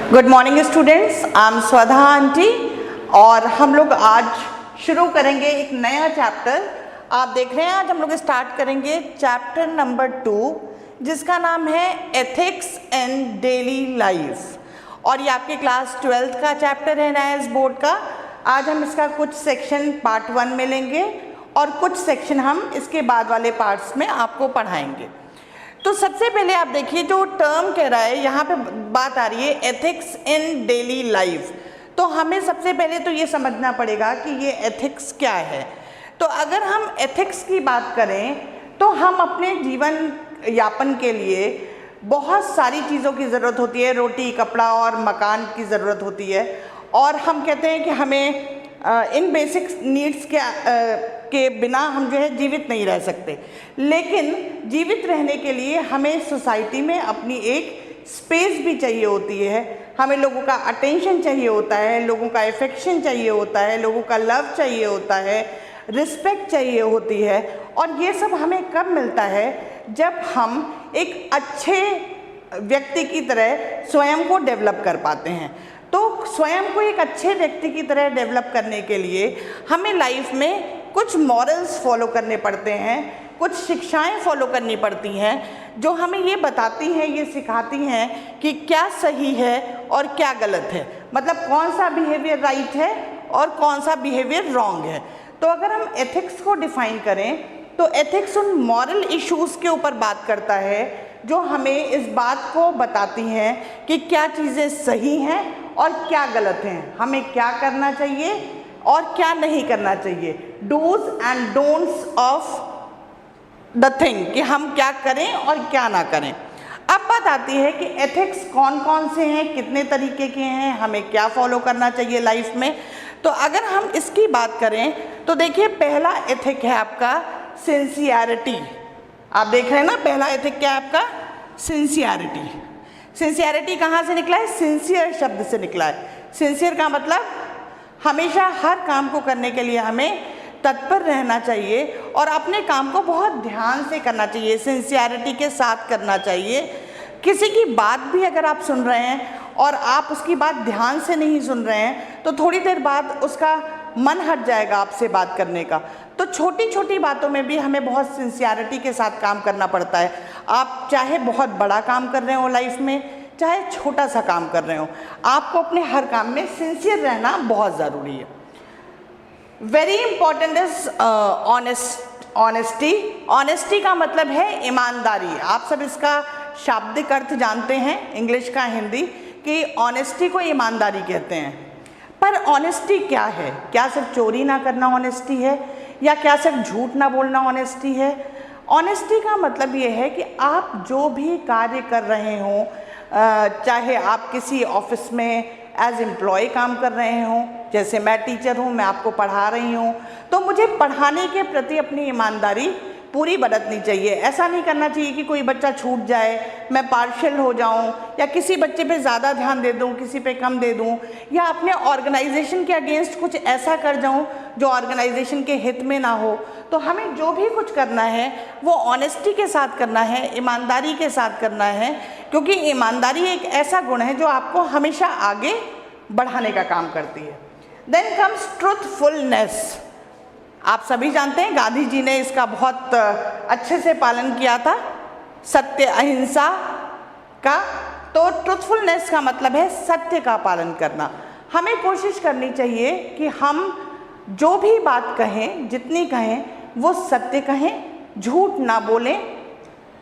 Good morning students, I am स्वधा aunty और हम लोग आज शुरू करेंगे एक नया चैप्टर। आप देख रहे हैं आज हम लोग स्टार्ट करेंगे चैप्टर नंबर 2 जिसका नाम है एथिक्स इन डेली लाइफ और ये आपके क्लास 12th का चैप्टर है नया इस बोर्ड का। आज हम इसका कुछ सेक्शन पार्ट 1 में लेंगे और कुछ सेक्शन हम इसके बाद वाले पार्ट्स में आपको पढ़ाएंगे। तो सबसे पहले आप देखिए जो टर्म कह रहा है यहाँ पे बात आ रही है एथिक्स इन डेली लाइफ। तो हमें सबसे पहले तो ये समझना पड़ेगा कि ये एथिक्स क्या है। तो अगर हम एथिक्स की बात करें तो हम अपने जीवन यापन के लिए बहुत सारी चीज़ों की ज़रूरत होती है, रोटी कपड़ा और मकान की ज़रूरत होती है और हम कहते हैं कि हमें इन बेसिक नीड्स के बिना हम जो है जीवित नहीं रह सकते। लेकिन जीवित रहने के लिए हमें सोसाइटी में अपनी एक स्पेस भी चाहिए होती है, हमें लोगों का अटेंशन चाहिए होता है, लोगों का अफेक्शन चाहिए होता है, लोगों का लव चाहिए होता है, रिस्पेक्ट चाहिए होती है। और ये सब हमें कब मिलता है? जब हम एक अच्छे व्यक्ति की तरह स्वयं को डेवलप कर पाते हैं। तो स्वयं को एक अच्छे व्यक्ति की तरह डेवलप करने के लिए हमें लाइफ में कुछ मॉरल्स फॉलो करने पड़ते हैं, कुछ शिक्षाएं फॉलो करनी पड़ती हैं जो हमें ये बताती हैं, ये सिखाती हैं कि क्या सही है और क्या गलत है, मतलब कौन सा बिहेवियर राइट है और कौन सा बिहेवियर रॉन्ग है। तो अगर हम एथिक्स को डिफाइन करें तो एथिक्स उन मॉरल इश्यूज़ के ऊपर बात करता है जो हमें इस बात को बताती हैं कि क्या चीज़ें सही हैं और क्या गलत हैं, हमें क्या करना चाहिए और क्या नहीं करना चाहिए, dos and don'ts of the thing, कि हम क्या करें और क्या ना करें। अब बात आती है कि एथिक्स कौन कौन से हैं, कितने तरीके के हैं, हमें क्या फॉलो करना चाहिए लाइफ में। तो अगर हम इसकी बात करें तो देखिए पहला एथिक है आपका सिंसियरिटी। आप देख रहे हैं ना, पहला एथिक क्या है आपका? सिंसियरिटी। सिंसियरिटी कहाँ से निकला है? सिंसियर शब्द से निकला है। सिंसियर का मतलब हमेशा हर काम को करने के लिए हमें तत्पर रहना चाहिए और अपने काम को बहुत ध्यान से करना चाहिए, सिंसियरिटी के साथ करना चाहिए। किसी की बात भी अगर आप सुन रहे हैं और आप उसकी बात ध्यान से नहीं सुन रहे हैं तो थोड़ी देर बाद उसका मन हट जाएगा आपसे बात करने का। तो छोटी छोटी बातों में भी हमें बहुत सिंसियरिटी के साथ काम करना पड़ता है। आप चाहे बहुत बड़ा काम कर रहे हो लाइफ में, चाहे छोटा सा काम कर रहे हो, आपको अपने हर काम में सिंसियर रहना बहुत ज़रूरी है। Very important is honesty. Honesty का मतलब है ईमानदारी। आप सब इसका शाब्दिक अर्थ जानते हैं, इंग्लिश का हिंदी, कि ऑनेस्टी को ईमानदारी कहते हैं। पर ऑनेस्टी क्या है? क्या सिर्फ चोरी ना करना ऑनेस्टी है या क्या सिर्फ झूठ ना बोलना ऑनेस्टी है? ऑनेस्टी का मतलब ये है कि आप जो भी कार्य कर रहे हों, चाहे आप किसी ऑफिस में एज एम्प्लॉय काम कर रहे हों, जैसे मैं टीचर हूँ, मैं आपको पढ़ा रही हूँ, तो मुझे पढ़ाने के प्रति अपनी ईमानदारी पूरी बरतनी चाहिए। ऐसा नहीं करना चाहिए कि कोई बच्चा छूट जाए, मैं पार्शियल हो जाऊं या किसी बच्चे पे ज़्यादा ध्यान दे दूं, किसी पे कम दे दूं, या अपने ऑर्गेनाइजेशन के अगेंस्ट कुछ ऐसा कर जाऊं जो ऑर्गेनाइजेशन के हित में ना हो। तो हमें जो भी कुछ करना है वो ऑनेस्टी के साथ करना है, ईमानदारी के साथ करना है, क्योंकि ईमानदारी एक ऐसा गुण है जो आपको हमेशा आगे बढ़ाने का काम करती है। Then comes truthfulness. आप सभी जानते हैं गांधी जी ने इसका बहुत अच्छे से पालन किया था, सत्य अहिंसा का। तो ट्रुथफुलनेस का मतलब है सत्य का पालन करना। हमें कोशिश करनी चाहिए कि हम जो भी बात कहें, जितनी कहें, वो सत्य कहें, झूठ ना बोलें।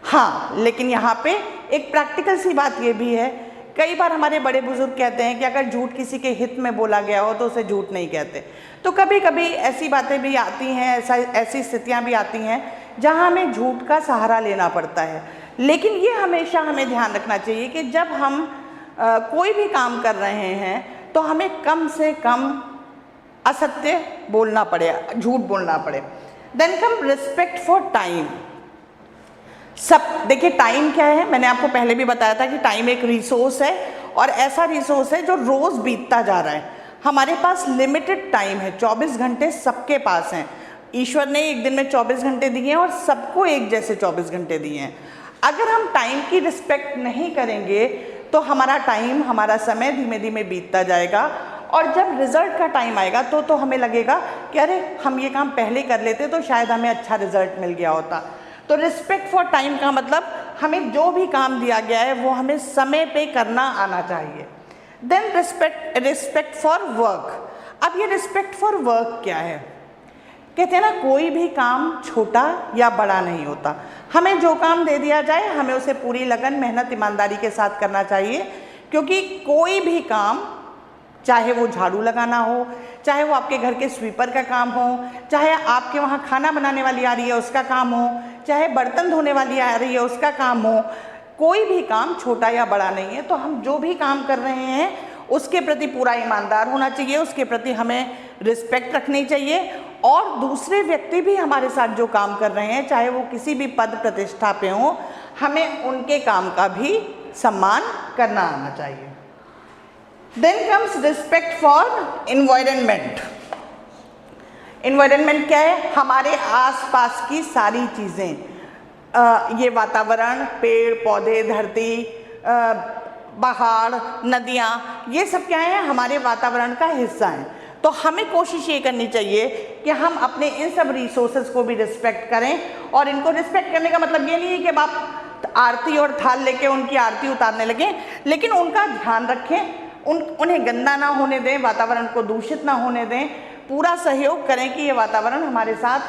हाँ, लेकिन यहाँ पे एक प्रैक्टिकल सी बात ये भी है, कई बार हमारे बड़े बुजुर्ग कहते हैं कि अगर झूठ किसी के हित में बोला गया हो तो उसे झूठ नहीं कहते। तो कभी कभी ऐसी बातें भी आती हैं, ऐसी स्थितियां भी आती हैं जहां हमें झूठ का सहारा लेना पड़ता है। लेकिन ये हमेशा हमें ध्यान रखना चाहिए कि जब हम कोई भी काम कर रहे हैं तो हमें कम से कम असत्य बोलना पड़े, झूठ बोलना पड़े। Then come respect for time. सब देखिए टाइम क्या है, मैंने आपको पहले भी बताया था कि टाइम एक रिसोर्स है और ऐसा रिसोर्स है जो रोज़ बीतता जा रहा है। हमारे पास लिमिटेड टाइम है, 24 घंटे सबके पास हैं। ईश्वर ने एक दिन में 24 घंटे दिए हैं और सबको एक जैसे 24 घंटे दिए हैं। अगर हम टाइम की रिस्पेक्ट नहीं करेंगे तो हमारा टाइम, हमारा समय धीमे धीमे बीतता जाएगा और जब रिजल्ट का टाइम आएगा तो हमें लगेगा कि अरे हम ये काम पहले कर लेते तो शायद हमें अच्छा रिजल्ट मिल गया होता। तो रिस्पेक्ट फॉर टाइम का मतलब हमें जो भी काम दिया गया है वो हमें समय पे करना आना चाहिए। Then respect for work. अब ये रिस्पेक्ट फॉर वर्क क्या है? कहते हैं ना, कोई भी काम छोटा या बड़ा नहीं होता। हमें जो काम दे दिया जाए हमें उसे पूरी लगन, मेहनत, ईमानदारी के साथ करना चाहिए, क्योंकि कोई भी काम, चाहे वो झाड़ू लगाना हो, चाहे वो आपके घर के स्वीपर का काम हो, चाहे आपके वहाँ खाना बनाने वाली आ रही है उसका काम हो, चाहे बर्तन धोने वाली आ रही है उसका काम हो, कोई भी काम छोटा या बड़ा नहीं है। तो हम जो भी काम कर रहे हैं उसके प्रति पूरा ईमानदार होना चाहिए, उसके प्रति हमें रिस्पेक्ट रखनी चाहिए और दूसरे व्यक्ति भी हमारे साथ जो काम कर रहे हैं, चाहे वो किसी भी पद प्रतिष्ठा पे हो, हमें उनके काम का भी सम्मान करना आना चाहिए। Then comes respect for environment. Environment क्या है? हमारे आसपास की सारी चीज़ें, ये वातावरण, पेड़ पौधे, धरती, पहाड़, नदियाँ, ये सब क्या है? हमारे वातावरण का हिस्सा हैं। तो हमें कोशिश ये करनी चाहिए कि हम अपने इन सब रिसोर्सेज को भी रिस्पेक्ट करें। और इनको रिस्पेक्ट करने का मतलब ये नहीं है कि आप आरती और थाल लेके उनकी आरती उतारने लगें, लेकिन उनका ध्यान रखें, उन्हें गंदा ना होने दें, वातावरण को दूषित ना होने दें, पूरा सहयोग करें कि ये वातावरण हमारे साथ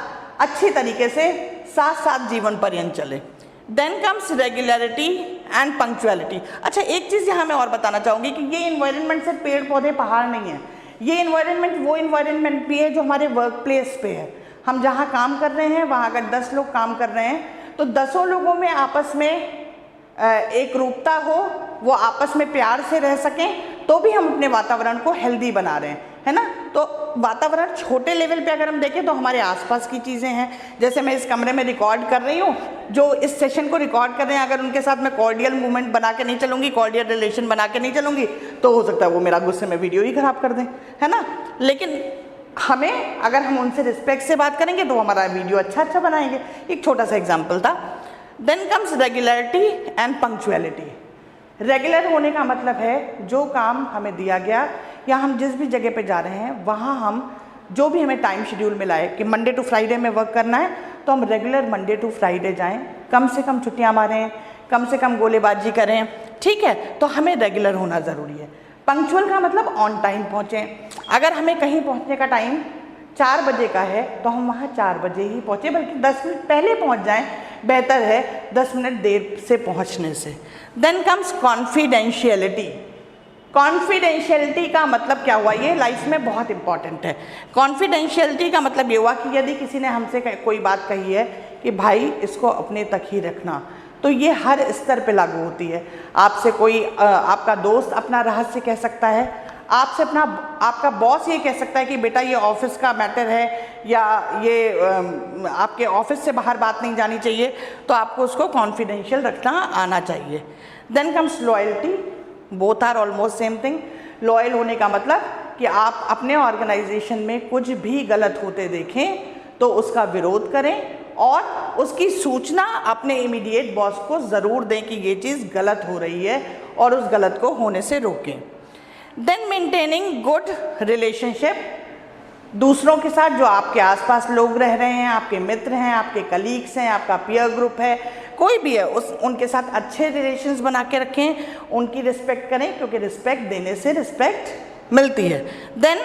अच्छी तरीके से साथ साथ जीवन पर्यंत चले। Then comes regularity and punctuality. अच्छा, एक चीज़ यहाँ मैं और बताना चाहूँगी कि ये इन्वायरमेंट सिर्फ पेड़ पौधे पहाड़ नहीं है, ये इन्वायरमेंट वो इन्वायरमेंट भी है जो हमारे वर्क प्लेस पे है। हम जहाँ काम कर रहे हैं वहाँ अगर 10 लोग काम कर रहे हैं तो 10 लोगों में आपस में एक रूपता हो, वो आपस में प्यार से रह सकें, तो भी हम अपने वातावरण को हेल्दी बना रहे हैं, है ना। तो वातावरण छोटे लेवल पे अगर हम देखें तो हमारे आसपास की चीज़ें हैं। जैसे मैं इस कमरे में रिकॉर्ड कर रही हूँ, जो इस सेशन को रिकॉर्ड कर रहे हैं, अगर उनके साथ मैं कॉर्डियल मूवमेंट बना के नहीं चलूँगी, कॉर्डियल रिलेशन बना के नहीं चलूँगी, तो हो सकता है वो मेरा गुस्से में वीडियो ही खराब कर दें, है ना। लेकिन हमें, अगर हम उनसे रिस्पेक्ट से बात करेंगे तो हमारा वीडियो अच्छा बनाएंगे। एक छोटा सा एग्जाम्पल था। Then comes regularity and punctuality. Regular होने का मतलब है जो काम हमें दिया गया या हम जिस भी जगह पे जा रहे हैं वहाँ हम जो भी हमें टाइम शेड्यूल मिला है कि मंडे टू फ्राइडे में वर्क करना है, तो हम रेगुलर मंडे टू फ्राइडे जाएं, कम से कम छुट्टियाँ मारें, कम से कम गोलेबाजी करें, ठीक है। तो हमें रेगुलर होना ज़रूरी है। पंक्चुअल का मतलब ऑन टाइम पहुँचें। अगर हमें कहीं पहुँचने का टाइम 4 बजे का है तो हम वहाँ 4 बजे ही पहुँचे, बल्कि 10 मिनट पहले पहुँच जाएं, बेहतर है 10 मिनट देर से पहुँचने से। Then comes confidentiality. कॉन्फिडेंशियलिटी का मतलब क्या हुआ? ये लाइफ में बहुत इंपॉर्टेंट है। कॉन्फिडेंशियलिटी का मतलब ये हुआ कि यदि किसी ने हमसे कोई बात कही है कि भाई इसको अपने तक ही रखना, तो ये हर स्तर पे लागू होती है। आपसे कोई आपका दोस्त अपना रहस्य कह सकता है, आपसे आपका बॉस ये कह सकता है कि बेटा ये ऑफिस का मैटर है या ये आपके ऑफिस से बाहर बात नहीं जानी चाहिए, तो आपको उसको कॉन्फिडेंशियल रखना आना चाहिए। Then comes loyalty. Both are almost same thing. Loyal होने का मतलब कि आप अपने ऑर्गेनाइजेशन में कुछ भी गलत होते देखें तो उसका विरोध करें और उसकी सूचना अपने इमीडिएट बॉस को ज़रूर दें कि ये चीज़ गलत हो रही है और उस गलत को होने से रोकें। Then maintaining good relationship. दूसरों के साथ, जो आपके आसपास लोग रह रहे हैं, आपके मित्र हैं, आपके कलीग्स हैं, आपका पीयर ग्रुप है, कोई भी है, उनके साथ अच्छे रिलेशंस बना के रखें, उनकी रिस्पेक्ट करें, क्योंकि रिस्पेक्ट देने से रिस्पेक्ट मिलती है। Then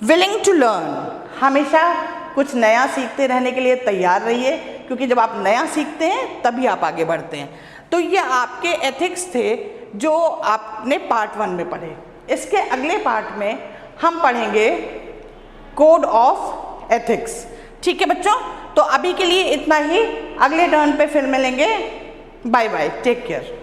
willing to learn. हमेशा कुछ नया सीखते रहने के लिए तैयार रहिए, क्योंकि जब आप नया सीखते हैं तभी आप आगे बढ़ते हैं। तो ये आपके एथिक्स थे जो आपने पार्ट 1 में पढ़े। इसके अगले पार्ट में हम पढ़ेंगे कोड ऑफ एथिक्स। ठीक है बच्चों, तो अभी के लिए इतना ही। अगले टर्न पे फिर मिलेंगे। Bye bye, take care.